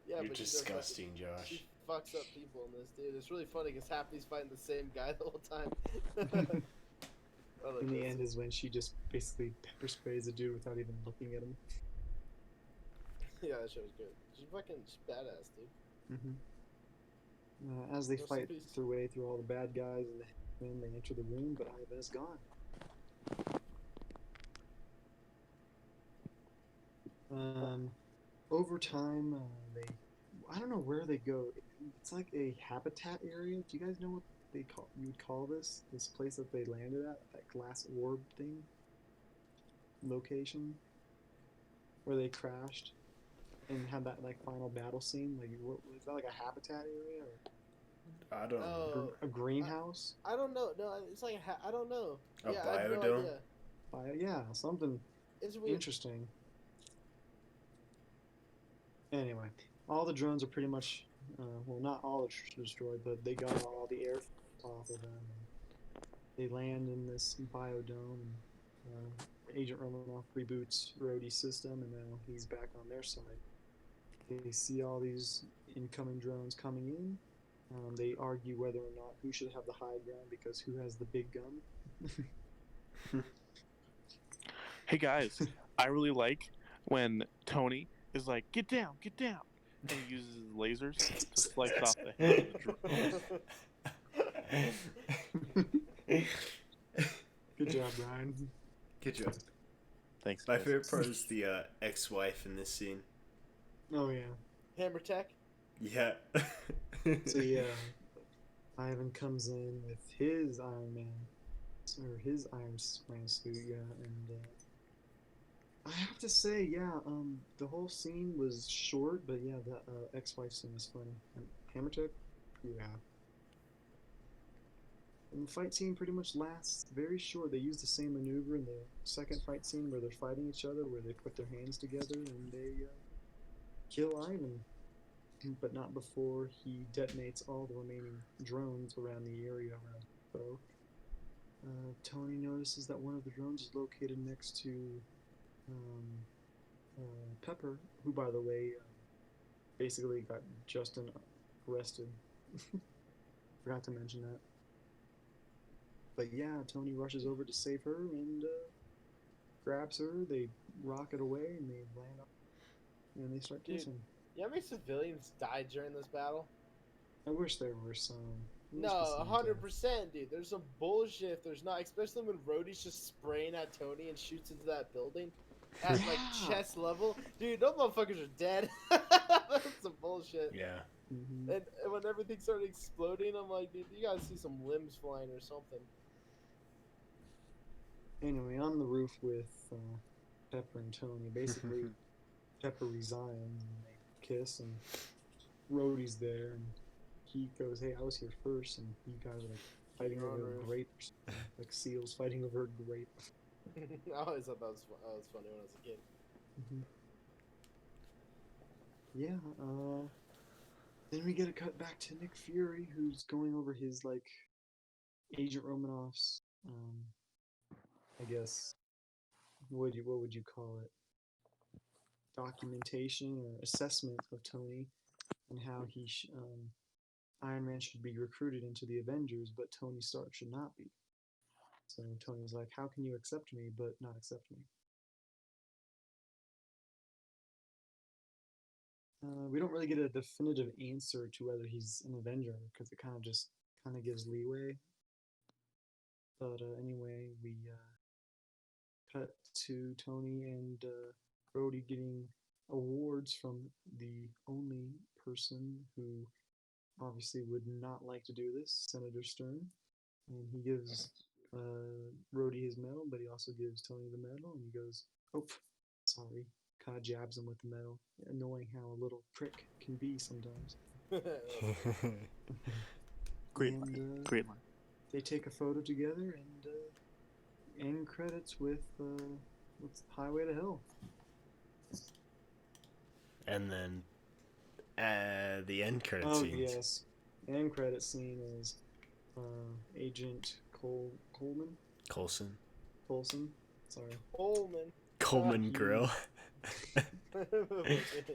Yeah, You're but disgusting, Josh. She fucks up people in this, dude. It's really funny because Happy's fighting the same guy the whole time. In the end is when she just basically pepper sprays a dude without even looking at him. Yeah, that show was good. She's badass, dude. Mm-hmm. As they Rest in fight peace. through all the bad guys, and then they enter the room, but Ivan is gone. Over time, I don't know where they go. It's like a habitat area. Do you guys know what you would call this place that they landed at, that glass orb thing location where they crashed and had that like final battle scene? Like, what is that, like a habitat area or I don't know. Oh, a greenhouse? I don't know. No, it's like I don't know. A Yeah, I have no biodome? idea. Yeah, something It's weird. interesting. Anyway, all the drones are pretty much, well, not all destroyed, but they got all the air off of them. They land in this biodome, and Agent Romanoff reboots Rhodey's system, and now he's back on their side. They see all these incoming drones coming in. They argue whether or not who should have the high ground because who has the big gun. Hey guys, I really like when Tony is like, "Get down, get down," and he uses his lasers to slice off the head of the drone. Good job, Ryan. Good job. Thanks. My guys. favorite part is the ex-wife in this scene. Oh yeah. Hammer Tech. Yeah. So yeah, Ivan comes in with his Iron Man, or his Iron Man suit, yeah, and I have to say, yeah, the whole scene was short, but yeah, the ex-wife scene was funny. And Hammertech, yeah. And the fight scene pretty much lasts very short. They use the same maneuver in the second fight scene where they're fighting each other, where they put their hands together and they kill Ivan. But not before he detonates all the remaining drones around the area around Bo. Tony notices that one of the drones is located next to Pepper, who, by the way, basically got Justin arrested. Forgot to mention that. But yeah, Tony rushes over to save her and grabs her. They rocket away and they land up and they start kissing. You know how many civilians died during this battle? I wish there were some. No, 100%, dude. There's some bullshit if there's not, especially when Rhodey's just spraying at Tony and shoots into that building at like chest level. Dude, those motherfuckers are dead. That's some bullshit. Yeah. Mm-hmm. And when everything started exploding, I'm like, dude, you gotta see some limbs flying or something. Anyway, on the roof with Pepper and Tony, basically Pepper resigns and they kiss, and Rhodey's there, and he goes, "Hey, I was here first," and you guys are like fighting over a grape, like seals fighting over a grape. I always thought that was funny when I was a kid. Mm-hmm. Yeah. Then we get a cut back to Nick Fury, who's going over his like Agent Romanoff's, I guess, what would you call it? Documentation or assessment of Tony and how he Iron Man should be recruited into the Avengers, but Tony Stark should not be. So Tony's like, "How can you accept me but not accept me?" We don't really get a definitive answer to whether he's an Avenger because it kind of gives leeway. But anyway, we cut to Tony and Rhodey getting awards from the only person who obviously would not like to do this, Senator Stern. And he gives Rhodey his medal, but he also gives Tony the medal, and he goes, "Oh, sorry." Kind of jabs him with the medal, annoying how a little prick can be sometimes. Great line. Great line. They take a photo together and end credits with Highway to Hell. And then the end credit Oh scenes. yes, end credit scene is Agent Coulson. Sorry. Coleman Grill.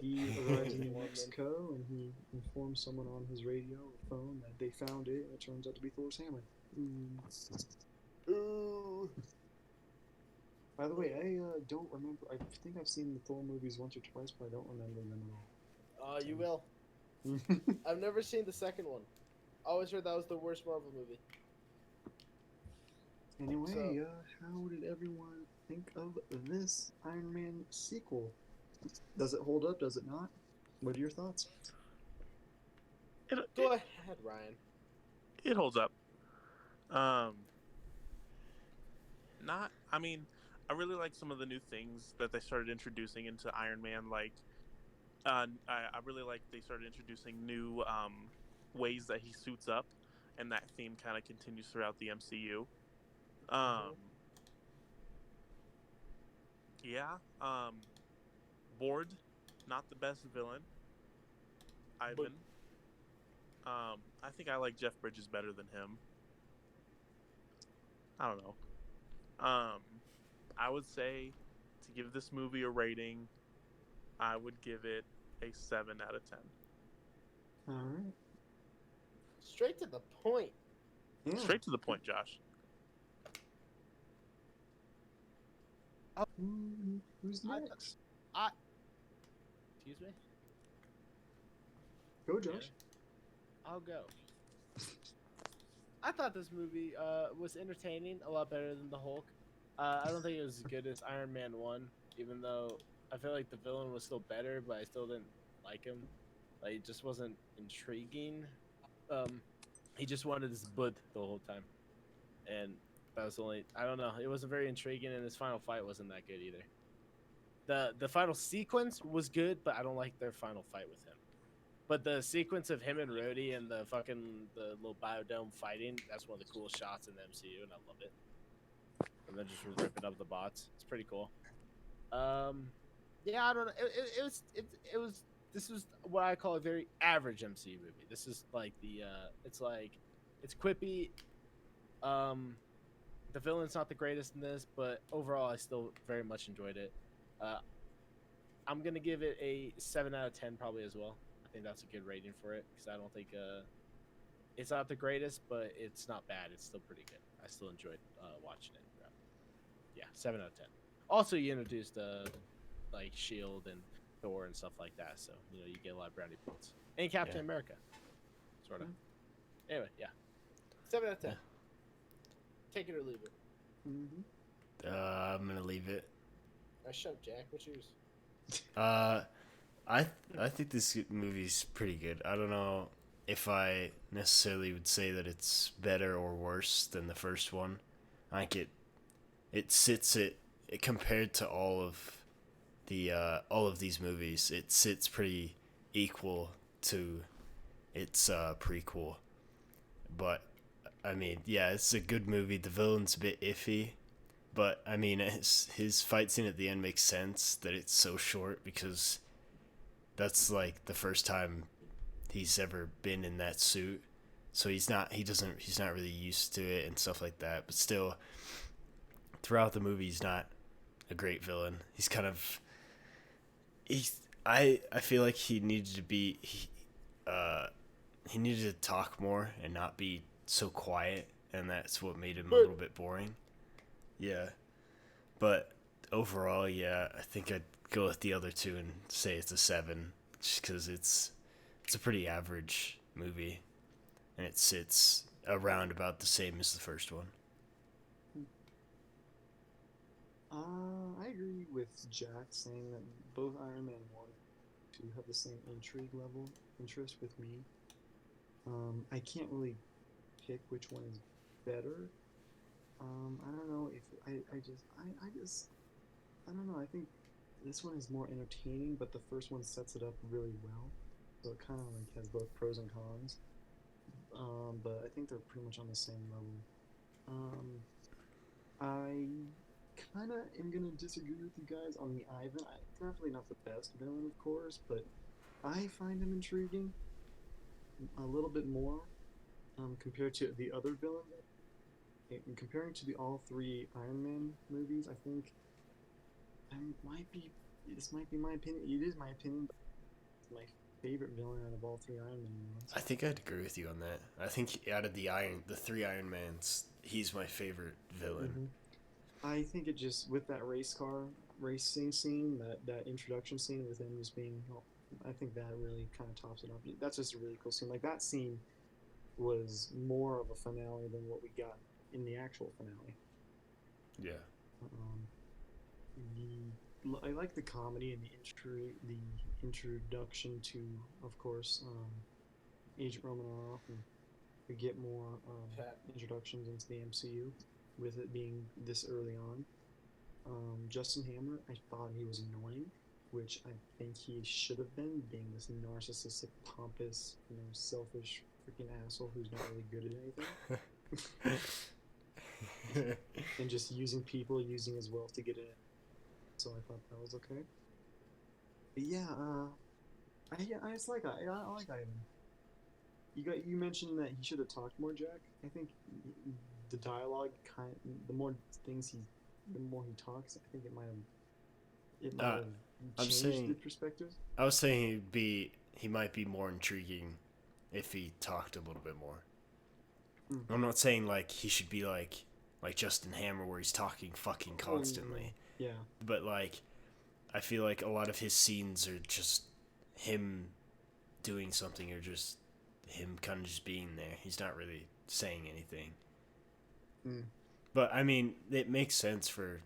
He arrives in New Mexico and he informs someone on his radio or phone that they found it, and it turns out to be Thor's hammer. Ooh. By the way, I don't remember. I think I've seen the Thor movies once or twice, but I don't remember them at all. You will. I've never seen the second one. I always heard that was the worst Marvel movie. Anyway, how did everyone think of this Iron Man sequel? Does it hold up? Does it not? What are your thoughts? Go ahead, Ryan. It holds up. Not. I mean, I really like some of the new things that they started introducing into Iron Man. Like, I really like they started introducing new ways that he suits up, and that theme kind of continues throughout the MCU. Yeah. Bored, not the best villain. Ivan. I think I like Jeff Bridges better than him. I don't know. I would say to give this movie a rating, I would give it a 7 out of 10. All right. Straight to the point. Yeah. Straight to the point, Josh. Who's next? Excuse me? Go, Josh. I'll go. I thought this movie was entertaining, a lot better than the Hulk. I don't think it was as good as Iron Man 1, even though I feel like the villain was still better, but I still didn't like him. Like, it just wasn't intriguing. He just wanted his bud the whole time. And that was only, I don't know, it wasn't very intriguing, and his final fight wasn't that good either. The final sequence was good, but I don't like their final fight with him. But the sequence of him and Rhodey and the little biodome fighting, that's one of the coolest shots in the MCU, and I love it. And then just ripping up the bots. It's pretty cool. Yeah, I don't know. It was this was what I call a very average MCU movie. This is like it's quippy. The villain's not the greatest in this, but overall I still very much enjoyed it. I'm gonna give it a 7 out of 10 probably as well. I think that's a good rating for it because I don't think it's not the greatest, but it's not bad. It's still pretty good. I still enjoyed watching it. Yeah, 7 out of 10. Also, you introduced like Shield and Thor and stuff like that, so you get a lot of brownie points. And Captain America, sort of. Anyway, yeah, 7 out of 10. Yeah. Take it or leave it. I'm gonna leave it. Nice shot, Jack. What's yours? I think this movie's pretty good. I don't know if I necessarily would say that it's better or worse than the first one. Like it sits it compared to all of these movies. It sits pretty equal to its prequel. But I mean, yeah, it's a good movie. The villain's a bit iffy, but I mean, his fight scene at the end makes sense that it's so short because that's like the first time he's ever been in that suit. So he's not really used to it and stuff like that. But still, throughout the movie, he's not a great villain. He's kind of I feel like he needed to be he needed to talk more and not be so quiet, and that's what made him a little bit boring. Yeah, but overall, yeah, I think I'd go with the other two and say it's a 7, just because it's a pretty average movie, and it sits around about the same as the first one. I agree with Jack saying that both Iron Man 1 and 2 have the same interest with me. I can't really pick which one is better. I don't know if I don't know. I think this one is more entertaining, but the first one sets it up really well. So it kind of like has both pros and cons. But I think they're pretty much on the same level. I kind of am gonna disagree with you guys on the Ivan. Definitely not the best villain, of course, but I find him intriguing a little bit more compared to the other villains. And comparing to all three Iron Man movies, I think this might be my opinion. It is my opinion, but it's my favorite villain out of all three Iron Man ones. I think I'd agree with you on that. I think out of the three Iron Mans, he's my favorite villain. Mm-hmm. I think it just, with that racing scene, that introduction scene with him just being, I think that really kind of tops it up. That's just a really cool scene. Like, that scene was more of a finale than what we got in the actual finale. Yeah. I like the comedy and the introduction to, of course, Agent Romanoff, and we get more introductions into the MCU with it being this early on. Justin Hammer, I thought he was annoying, which I think he should have been, being this narcissistic, pompous, selfish freaking asshole who's not really good at anything. And just using people, using his wealth to get in. So I thought that was okay. But yeah, I just like I like Ivan. You mentioned that he should have talked more, Jack. I think the dialogue the more he talks, I think it might have I'm changed saying- the perspective. I was saying he might be more intriguing if he talked a little bit more. I'm not saying like he should be like Justin Hammer where he's talking fucking constantly. Yeah. But like I feel like a lot of his scenes are just him doing something or just him kind of just being there. He's not really saying anything. But I mean, it makes sense for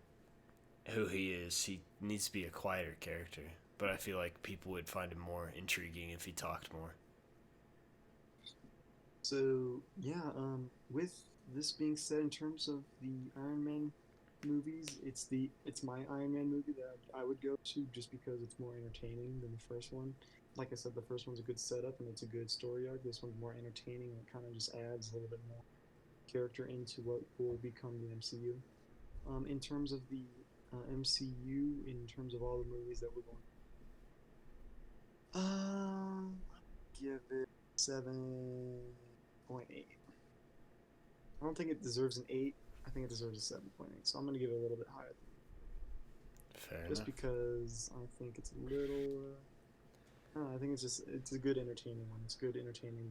who he is. He needs to be a quieter character. But I feel like people would find him more intriguing if he talked more. So yeah, with this being said, in terms of the Iron Man movies, it's my Iron Man movie that I would go to just because it's more entertaining than the first one. Like I said, the first one's a good setup and it's a good story arc. This one's more entertaining and it kind of just adds a little bit more character into what will become the MCU. In terms of the MCU, in terms of all the movies that we're going, give it 7.8. I don't think it deserves an 8. I think it deserves a 7.8. So I'm gonna give it a little bit higher. Fair Just enough. because I think it's a little. I think it's a good entertaining one. It's a good entertaining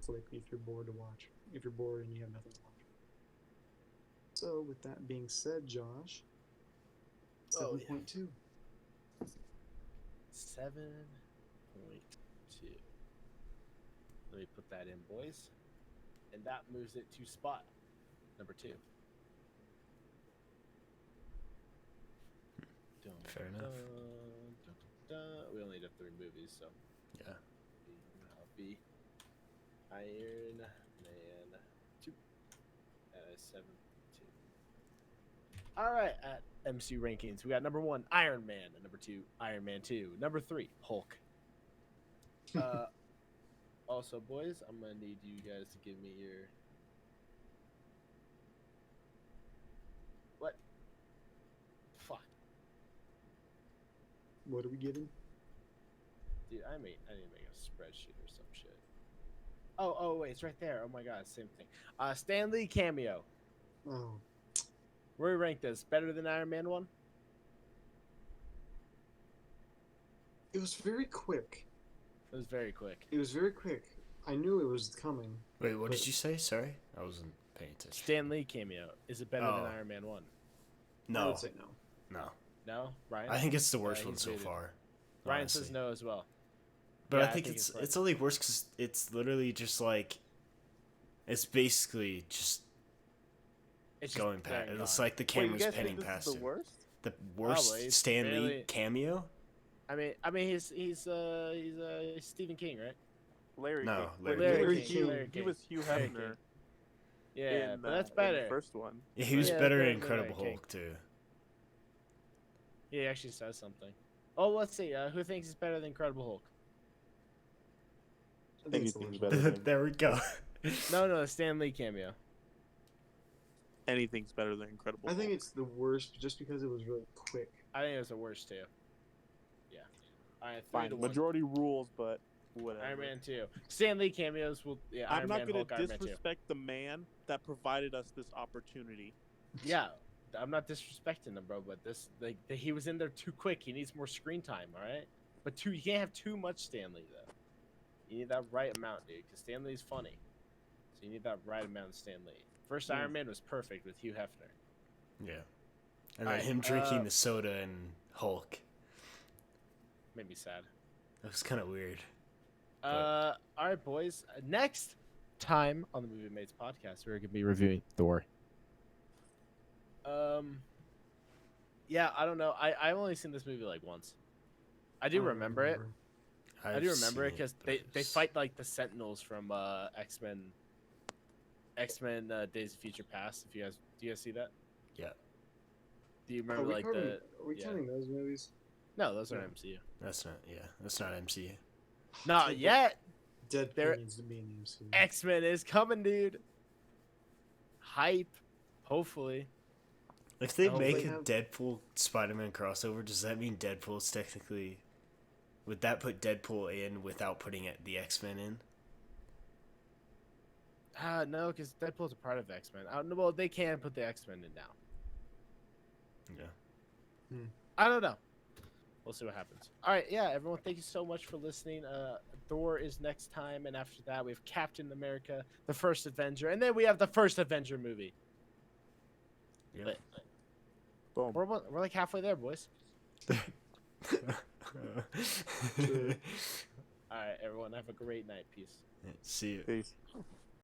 flick if you're bored to watch. If you're bored and you have nothing to watch. So with that being said, Josh, 7.2. 7.2. Let me put that in, boys. And that moves it to spot number 2. Fair enough. We only did 3 movies, so Yeah. I'll be Iron Man 2 at 7.2. All right, at MCU rankings, we got number 1 Iron Man, and number 2 Iron Man 2, number 3 Hulk. Also, boys, I'm gonna need you guys to give me your what? Fuck, What are we giving? dude, I need to make a spreadsheet or some shit. Oh, wait, it's right there. Oh my god, same thing. Stan Lee cameo. Oh, Where we rank this? Better than Iron Man 1? it was very quick. It was very quick. It was very quick. I knew it was coming. Wait, what But- did you say? Sorry, I wasn't paying attention. Stan Lee cameo. Is it better than Oh. Iron Man 1? I No, would say no. no. No? Ryan? I think it's the worst Yeah, one he's so rated. far. Ryan honestly. says no as well. But Yeah, I think it's right. it's only worse because it's literally just like it's basically just It's just going there past. and It's gone. like the Wait, you camera's guys penning think this past is the him. worst? The worst Probably, it's Stan Lee barely- cameo? I mean, he's Stephen King, right? Larry No, King. Larry Larry King. King. Larry He King. was Hugh Larry Hefner. King. Yeah, in, but that's in better. the first one. Yeah, he was Yeah, better better in than Incredible Larry King. Hulk too. He actually says something. Oh, let's see. Who thinks he's better than Incredible Hulk? I think it's the Anything's worst better one. than There we go. No, the Stan Lee cameo. anything's better than Incredible. I think Hulk. it's the worst just because it was really quick. I think it was the worst too. Yeah. All right, 3 fine. to 1. Majority rules, but whatever. Iron Man 2. Stan Lee cameos will. Yeah, I'm Iron not Man, gonna Hulk, Iron Man 2. disrespect the man that provided us this opportunity. Yeah, I'm not disrespecting him, bro. But he was in there too quick. He needs more screen time. All right, but you can't have too much Stan Lee though. You need that right amount, dude. Because Stan Lee's funny, so you need that right amount of Stan Lee. First Yeah. Iron Man was perfect with Hugh Hefner. Yeah. And then Alright, him drinking the soda and Hulk. Made me sad. That was kind of weird. All right, boys. Next time on the Movie Mates podcast, we're gonna be reviewing Thor. Yeah, I don't know. I've only seen this movie like once. I do don't remember it. I do remember it because they fight like the Sentinels from X-Men Days of Future Past. If you guys do you guys see that? Yeah. Do you Are remember we, like counting, the? are we yeah. counting those movies? No, those No. aren't MCU. That's not MCU. Not yet. Deadpool There- needs to be in the MCU. X-Men is coming, dude. Hype. Hopefully. If they Oh, make they a have- Deadpool Spider-Man crossover, does that mean Deadpool's technically? Would that put Deadpool in without putting the X-Men in? No, because Deadpool's a part of X-Men. I don't know. Well, they can put the X-Men in now. Yeah. I don't know. We'll see what happens. All right, yeah, everyone, thank you so much for listening. Thor is next time, and after that, we have Captain America, the first Avenger, and then we have the first Avenger movie. Yeah. But Boom. we're like halfway there, boys. All right, everyone, have a great night. Peace. See you. Peace.